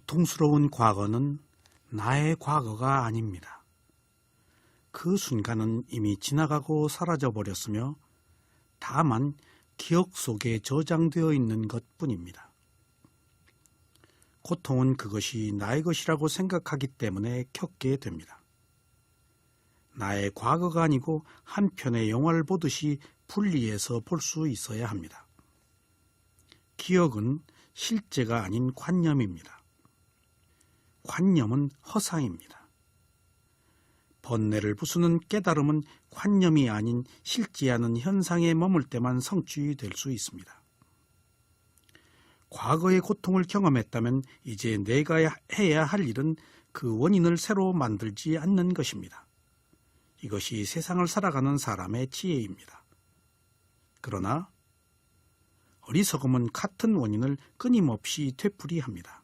고통스러운 과거는 나의 과거가 아닙니다. 그 순간은 이미 지나가고 사라져 버렸으며 다만 기억 속에 저장되어 있는 것뿐입니다. 고통은 그것이 나의 것이라고 생각하기 때문에 겪게 됩니다. 나의 과거가 아니고 한 편의 영화를 보듯이 분리해서 볼 수 있어야 합니다. 기억은 실제가 아닌 관념입니다. 관념은 허상입니다. 번뇌를 부수는 깨달음은 관념이 아닌 실제 않은 현상에 머물 때만 성취될 수 있습니다. 과거의 고통을 경험했다면 이제 내가 해야 할 일은 그 원인을 새로 만들지 않는 것입니다. 이것이 세상을 살아가는 사람의 지혜입니다. 그러나 어리석음은 같은 원인을 끊임없이 되풀이합니다.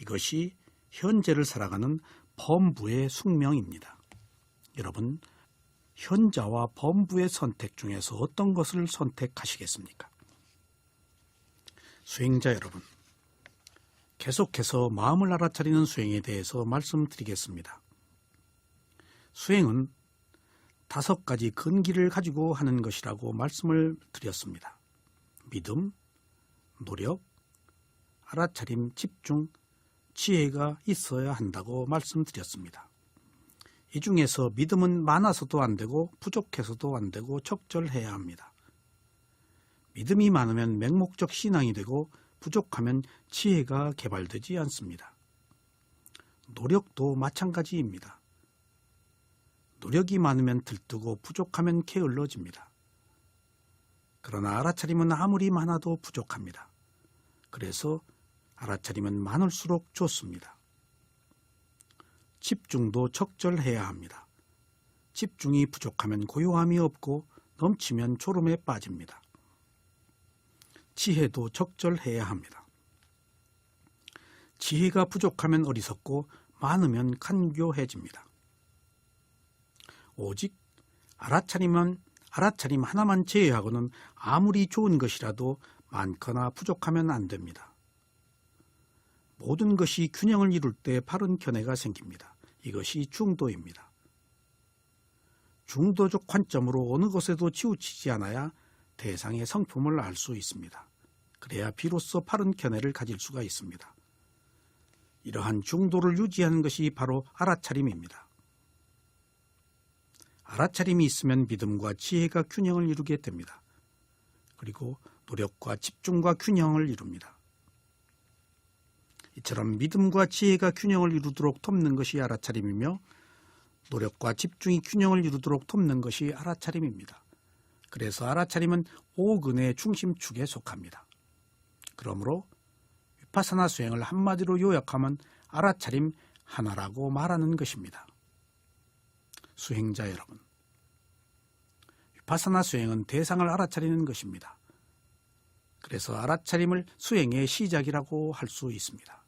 이것이 현재를 살아가는 범부의 숙명입니다. 여러분, 현자와 범부의 선택 중에서 어떤 것을 선택하시겠습니까? 수행자 여러분, 계속해서 마음을 알아차리는 수행에 대해서 말씀드리겠습니다. 수행은 5가지 근기를 가지고 하는 것이라고 말씀을 드렸습니다. 믿음, 노력, 알아차림, 집중, 지혜가 있어야 한다고 말씀드렸습니다. 이 중에서 믿음은 많아서도 안 되고 부족해서도 안 되고 적절해야 합니다. 믿음이 많으면 맹목적 신앙이 되고 부족하면 지혜가 개발되지 않습니다. 노력도 마찬가지입니다. 노력이 많으면 들뜨고 부족하면 게을러집니다. 그러나 알아차림은 아무리 많아도 부족합니다. 그래서 알아차림은 많을수록 좋습니다. 집중도 적절해야 합니다. 집중이 부족하면 고요함이 없고 넘치면 졸음에 빠집니다. 지혜도 적절해야 합니다. 지혜가 부족하면 어리석고 많으면 간교해집니다. 오직 알아차림 하나만 제외하고는 아무리 좋은 것이라도 많거나 부족하면 안 됩니다. 모든 것이 균형을 이룰 때 바른 견해가 생깁니다. 이것이 중도입니다. 중도적 관점으로 어느 것에도 치우치지 않아야 대상의 성품을 알 수 있습니다. 그래야 비로소 바른 견해를 가질 수가 있습니다. 이러한 중도를 유지하는 것이 바로 알아차림입니다. 알아차림이 있으면 믿음과 지혜가 균형을 이루게 됩니다. 그리고 노력과 집중과 균형을 이룹니다. 이처럼 믿음과 지혜가 균형을 이루도록 돕는 것이 알아차림이며 노력과 집중이 균형을 이루도록 돕는 것이 알아차림입니다. 그래서 알아차림은 5근의 중심축에 속합니다. 그러므로 위파사나 수행을 한마디로 요약하면 알아차림 하나라고 말하는 것입니다. 수행자 여러분, 위파사나 수행은 대상을 알아차리는 것입니다. 그래서 알아차림을 수행의 시작이라고 할 수 있습니다.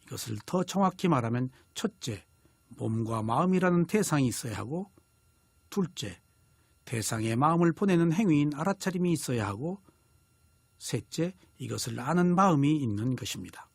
이것을 더 정확히 말하면 첫째, 몸과 마음이라는 대상이 있어야 하고 둘째, 대상의 마음을 보내는 행위인 알아차림이 있어야 하고 셋째, 이것을 아는 마음이 있는 것입니다.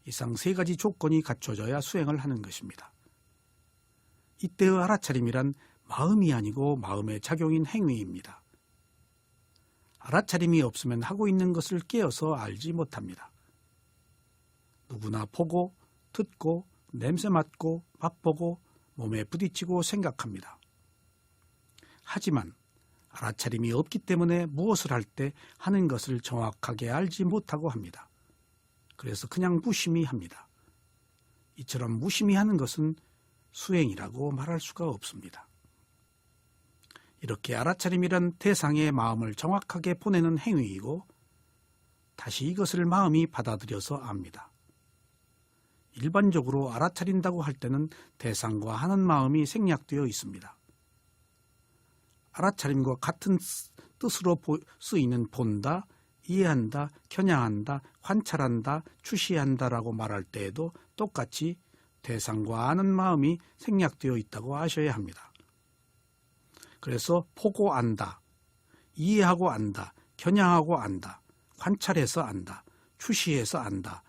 이상 3가지 조건이 갖춰져야 수행을 하는 것입니다. 이때의 알아차림이란 마음이 아니고 마음의 작용인 행위입니다. 알아차림이 없으면 하고 있는 것을 깨어서 알지 못합니다. 누구나 보고, 듣고, 냄새 맡고, 맛보고, 몸에 부딪히고 생각합니다. 하지만 알아차림이 없기 때문에 무엇을 할 때 하는 것을 정확하게 알지 못하고 합니다. 그래서 그냥 무심히 합니다. 이처럼 무심히 하는 것은 수행이라고 말할 수가 없습니다. 이렇게 알아차림이란 대상의 마음을 정확하게 보내는 행위이고 다시 이것을 마음이 받아들여서 압니다. 일반적으로 알아차린다고 할 때는 대상과 하는 마음이 생략되어 있습니다. 알아차림과 같은 뜻으로 쓰이는 본다, 이해한다, 겨냥한다, 관찰한다, 추시한다라고 말할 때에도 똑같이 대상과 아는 마음이 생략되어 있다고 아셔야 합니다. 그래서 보고 안다, 이해하고 안다, 겨냥하고 안다, 관찰해서 안다, 추시해서 안다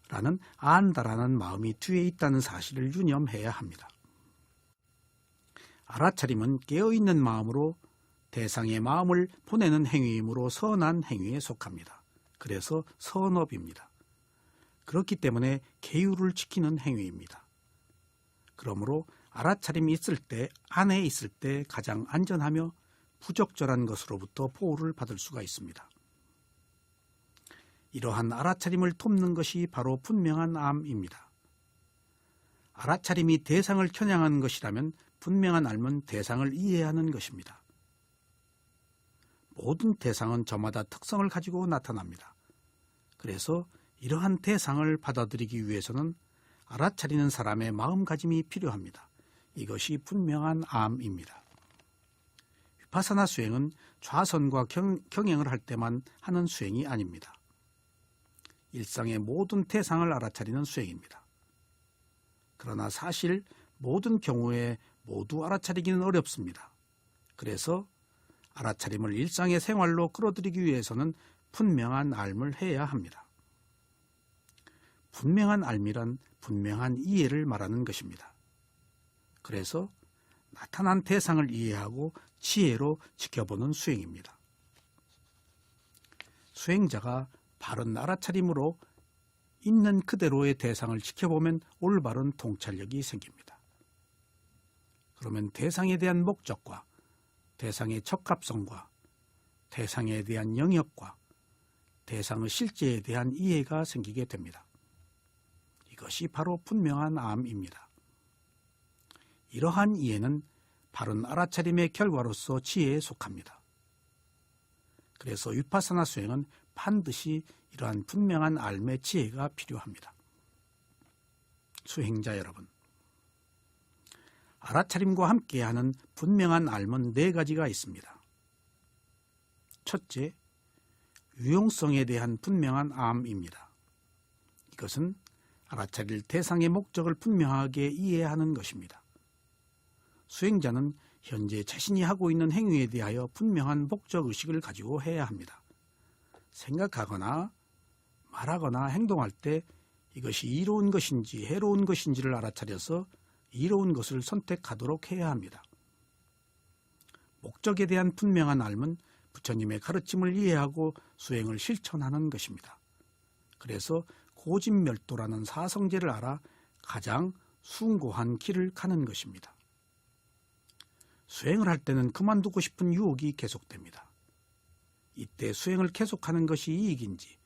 라는 안다라는 마음이 뒤에 있다는 사실을 유념해야 합니다. 알아차림은 깨어있는 마음으로 대상의 마음을 보내는 행위이므로 선한 행위에 속합니다. 그래서 선업입니다. 그렇기 때문에 계율을 지키는 행위입니다. 그러므로 알아차림이 있을 때, 안에 있을 때 가장 안전하며 부적절한 것으로부터 보호를 받을 수가 있습니다. 이러한 알아차림을 돕는 것이 바로 분명한 암입니다. 알아차림이 대상을 겨냥하는 것이라면 분명한 암은 대상을 이해하는 것입니다. 모든 대상은 저마다 특성을 가지고 나타납니다. 그래서 이러한 대상을 받아들이기 위해서는 알아차리는 사람의 마음가짐이 필요합니다. 이것이 분명한 암입니다. 위파사나 수행은 좌선과 경행을 할 때만 하는 수행이 아닙니다. 일상의 모든 대상을 알아차리는 수행입니다. 그러나 사실 모든 경우에 모두 알아차리기는 어렵습니다. 그래서 알아차림을 일상의 생활로 끌어들이기 위해서는 분명한 알을 해야 합니다. 분명한 알미란 분명한 이해를 말하는 것입니다. 그래서 나타난 대상을 이해하고 지혜로 지켜보는 수행입니다. 수행자가 바른 알아차림으로 있는 그대로의 대상을 지켜보면 올바른 통찰력이 생깁니다. 그러면 대상에 대한 목적과 대상의 적합성과 대상에 대한 영역과 대상의 실제에 대한 이해가 생기게 됩니다. 이것이 바로 분명한 암입니다. 이러한 이해는 바른 알아차림의 결과로서 지혜에 속합니다. 그래서 위파사나 수행은 반드시 이러한 분명한 알의 지혜가 필요합니다. 수행자 여러분, 알아차림과 함께하는 분명한 알은 4가지가 있습니다. 첫째, 유용성에 대한 분명한 암입니다. 이것은 알아차릴 대상의 목적을 분명하게 이해하는 것입니다. 수행자는 현재 자신이 하고 있는 행위에 대하여 분명한 목적의식을 가지고 해야 합니다. 생각하거나 말하거나 행동할 때 이것이 이로운 것인지 해로운 것인지를 알아차려서 이로운 것을 선택하도록 해야 합니다. 목적에 대한 분명한 알은 부처님의 가르침을 이해하고 수행을 실천하는 것입니다. 그래서 고진멸도라는 사성제를 알아 가장 숭고한 길을 가는 것입니다. 수행을 할 때는 그만두고 싶은 유혹이 계속됩니다. 이때 수행을 계속하는 것이 이익인지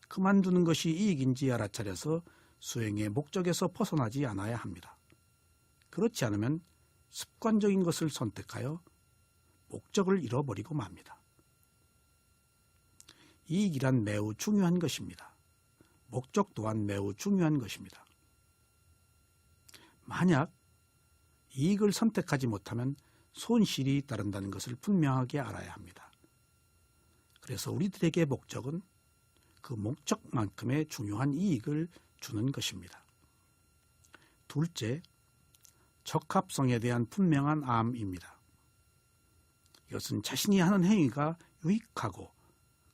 그만두는 것이 이익인지 알아차려서 수행의 목적에서 벗어나지 않아야 합니다. 그렇지 않으면 습관적인 것을 선택하여 목적을 잃어버리고 맙니다. 이익이란 매우 중요한 것입니다. 목적 또한 매우 중요한 것입니다. 만약 이익을 선택하지 못하면 손실이 따른다는 것을 분명하게 알아야 합니다. 그래서 우리들에게 목적은 그 목적만큼의 중요한 이익을 주는 것입니다. 둘째, 적합성에 대한 분명한 암입니다. 이것은 자신이 하는 행위가 유익하고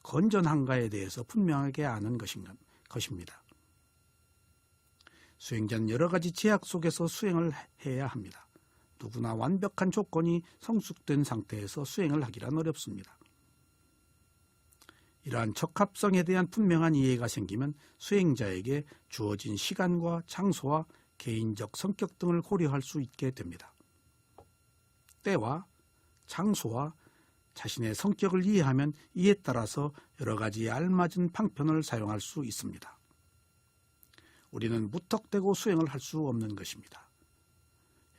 건전한가에 대해서 분명하게 아는 것입니다. 수행자는 여러 가지 제약 속에서 수행을 해야 합니다. 누구나 완벽한 조건이 성숙된 상태에서 수행을 하기란 어렵습니다. 이러한 적합성에 대한 분명한 이해가 생기면 수행자에게 주어진 시간과 장소와 개인적 성격 등을 고려할 수 있게 됩니다. 때와 장소와 자신의 성격을 이해하면 이에 따라서 여러 가지 알맞은 방편을 사용할 수 있습니다. 우리는 무턱대고 수행을 할 수 없는 것입니다.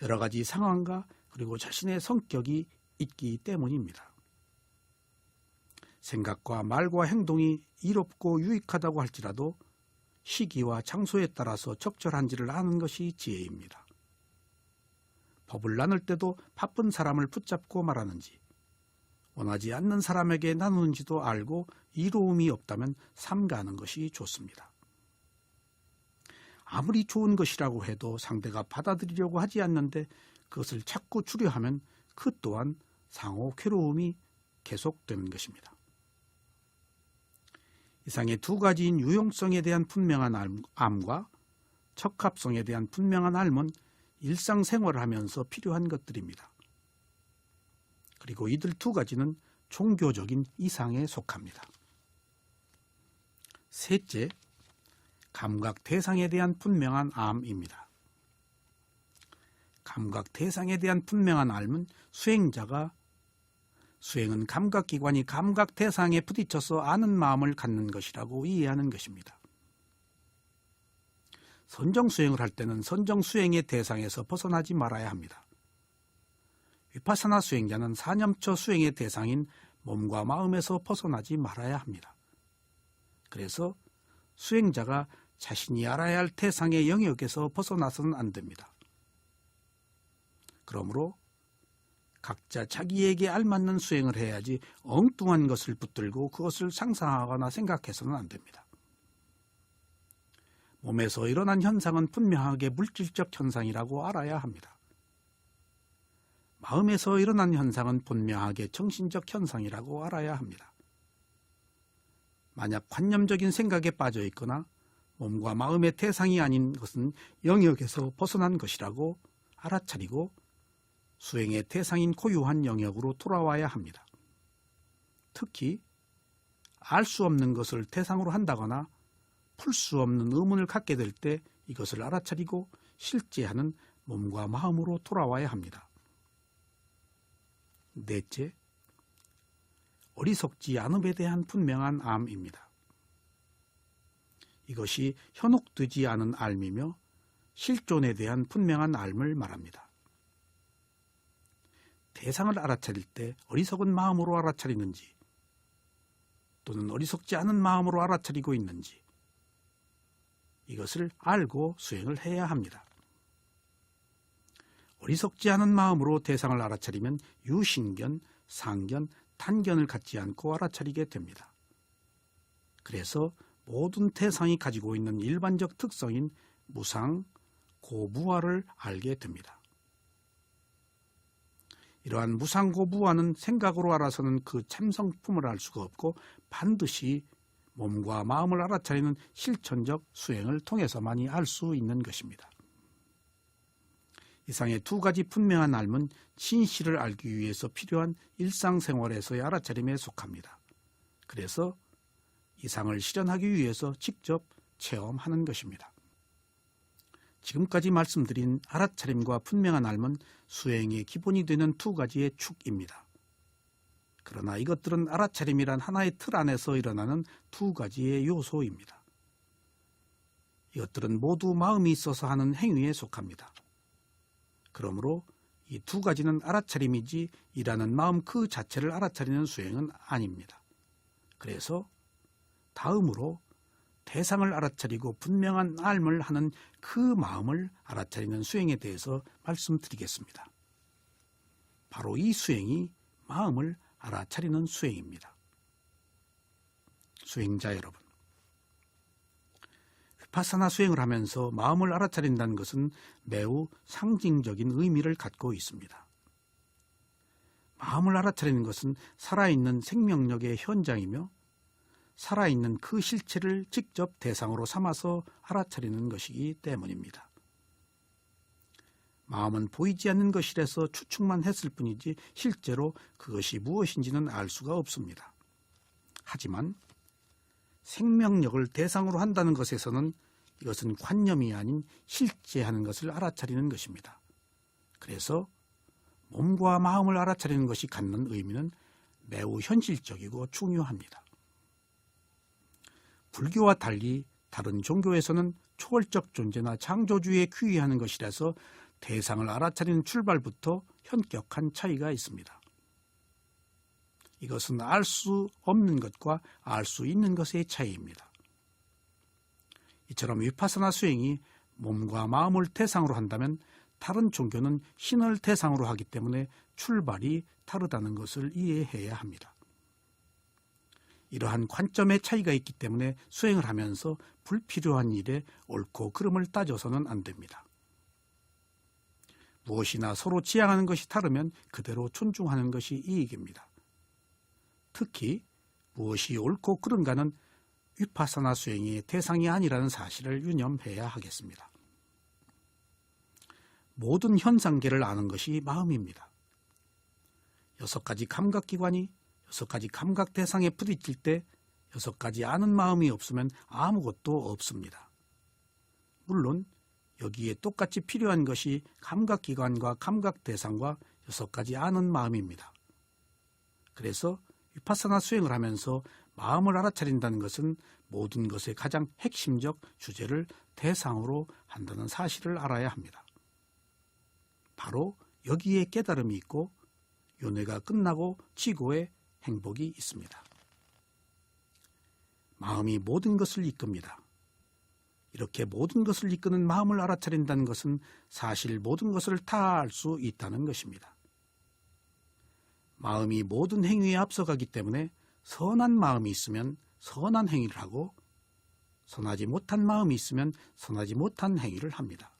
여러 가지 상황과 그리고 자신의 성격이 있기 때문입니다. 생각과 말과 행동이 이롭고 유익하다고 할지라도 시기와 장소에 따라서 적절한지를 아는 것이 지혜입니다. 법을 나눌 때도 바쁜 사람을 붙잡고 말하는지, 원하지 않는 사람에게 나누는지도 알고 이로움이 없다면 삼가하는 것이 좋습니다. 아무리 좋은 것이라고 해도 상대가 받아들이려고 하지 않는데 그것을 자꾸 주려하면 그 또한 상호 괴로움이 계속되는 것입니다. 이상의 두 가지인 유용성에 대한 분명한 암과 적합성에 대한 분명한 암은 일상생활을 하면서 필요한 것들입니다. 그리고 이들 두 가지는 종교적인 이상에 속합니다. 셋째, 감각 대상에 대한 분명한 암입니다. 감각 대상에 대한 분명한 암은 수행은 감각기관이 감각 대상에 부딪혀서 아는 마음을 갖는 것이라고 이해하는 것입니다. 선정수행을 할 때는 선정수행의 대상에서 벗어나지 말아야 합니다. 위파사나 수행자는 사념처 수행의 대상인 몸과 마음에서 벗어나지 말아야 합니다. 그래서 수행자가 자신이 알아야 할 대상의 영역에서 벗어나서는 안 됩니다. 그러므로 각자 자기에게 알맞는 수행을 해야지 엉뚱한 것을 붙들고 그것을 상상하거나 생각해서는 안 됩니다. 몸에서 일어난 현상은 분명하게 물질적 현상이라고 알아야 합니다. 마음에서 일어난 현상은 분명하게 정신적 현상이라고 알아야 합니다. 만약 관념적인 생각에 빠져 있거나 몸과 마음의 대상이 아닌 것은 영역에서 벗어난 것이라고 알아차리고 수행의 대상인 고유한 영역으로 돌아와야 합니다. 특히 알 수 없는 것을 대상으로 한다거나 풀 수 없는 의문을 갖게 될 때 이것을 알아차리고 실제하는 몸과 마음으로 돌아와야 합니다. 넷째, 어리석지 않음에 대한 분명한 암입니다. 이것이 현혹되지 않은 알미며 실존에 대한 분명한 알을 말합니다. 대상을 알아차릴 때 어리석은 마음으로 알아차리는지 또는 어리석지 않은 마음으로 알아차리고 있는지 이것을 알고 수행을 해야 합니다. 어리석지 않은 마음으로 대상을 알아차리면 유신견, 상견, 단견을 갖지 않고 알아차리게 됩니다. 그래서 모든 대상이 가지고 있는 일반적 특성인 무상, 고무화를 알게 됩니다. 이러한 무상고무화는 생각으로 알아서는 그 참성품을 알 수가 없고 반드시 몸과 마음을 알아차리는 실천적 수행을 통해서만이 알 수 있는 것입니다. 이상의 두 가지 분명한 알은 진실을 알기 위해서 필요한 일상생활에서의 알아차림에 속합니다. 그래서 이상을 실현하기 위해서 직접 체험하는 것입니다. 지금까지 말씀드린 알아차림과 분명한 알은 수행의 기본이 되는 두 가지의 축입니다. 그러나 이것들은 알아차림이란 하나의 틀 안에서 일어나는 두 가지의 요소입니다. 이것들은 모두 마음이 있어서 하는 행위에 속합니다. 그러므로 이 두 가지는 알아차림이지 일하는 마음 그 자체를 알아차리는 수행은 아닙니다. 그래서 다음으로 대상을 알아차리고 분명한 알을 하는 그 마음을 알아차리는 수행에 대해서 말씀드리겠습니다. 바로 이 수행이 마음을 알아차리는 수행입니다. 수행자 여러분, 위파사나 수행을 하면서 마음을 알아차린다는 것은 매우 상징적인 의미를 갖고 있습니다. 마음을 알아차리는 것은 살아있는 생명력의 현장이며 살아있는 그 실체를 직접 대상으로 삼아서 알아차리는 것이기 때문입니다. 마음은 보이지 않는 것이라서 추측만 했을 뿐이지 실제로 그것이 무엇인지는 알 수가 없습니다. 하지만 생명력을 대상으로 한다는 것에서는 이것은 관념이 아닌 실제하는 것을 알아차리는 것입니다. 그래서 몸과 마음을 알아차리는 것이 갖는 의미는 매우 현실적이고 중요합니다. 불교와 달리 다른 종교에서는 초월적 존재나 창조주의에 귀의하는 것이라서 대상을 알아차리는 출발부터 현격한 차이가 있습니다. 이것은 알 수 없는 것과 알 수 있는 것의 차이입니다. 이처럼 위파사나 수행이 몸과 마음을 대상으로 한다면 다른 종교는 신을 대상으로 하기 때문에 출발이 다르다는 것을 이해해야 합니다. 이러한 관점의 차이가 있기 때문에 수행을 하면서 불필요한 일에 옳고 그름을 따져서는 안 됩니다. 무엇이나 서로 지향하는 것이 다르면 그대로 존중하는 것이 이익입니다. 특히 무엇이 옳고 그른가는 위파사나 수행의 대상이 아니라는 사실을 유념해야 하겠습니다. 모든 현상계를 아는 것이 마음입니다. 6가지 감각기관이 6가지 감각 대상에 부딪힐 때 6가지 아는 마음이 없으면 아무것도 없습니다. 물론 여기에 똑같이 필요한 것이 감각기관과 감각대상과 6가지 아는 마음입니다. 그래서 위파사나 수행을 하면서 마음을 알아차린다는 것은 모든 것의 가장 핵심적 주제를 대상으로 한다는 사실을 알아야 합니다. 바로 여기에 깨달음이 있고 윤회가 끝나고 지고의 행복이 있습니다. 마음이 모든 것을 이끕니다. 이렇게 모든 것을 이끄는 마음을 알아차린다는 것은 사실 모든 것을 다 알 수 있다는 것입니다. 마음이 모든 행위에 앞서가기 때문에 선한 마음이 있으면 선한 행위를 하고 선하지 못한 마음이 있으면 선하지 못한 행위를 합니다.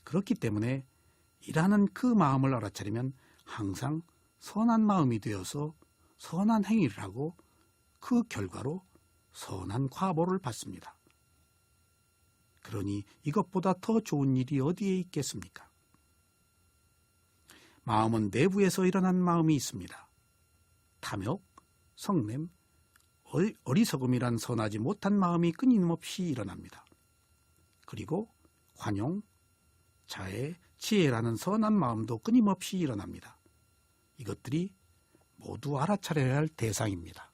그렇기 때문에 일하는 그 마음을 알아차리면 항상 선한 마음이 되어서 선한 행위를 하고 그 결과로 선한 과보를 받습니다. 그러니 이것보다 더 좋은 일이 어디에 있겠습니까? 마음은 내부에서 일어난 마음이 있습니다. 탐욕, 성냄, 어리석음이란 선하지 못한 마음이 끊임없이 일어납니다. 그리고 관용, 자애, 지혜라는 선한 마음도 끊임없이 일어납니다. 이것들이 모두 알아차려야 할 대상입니다.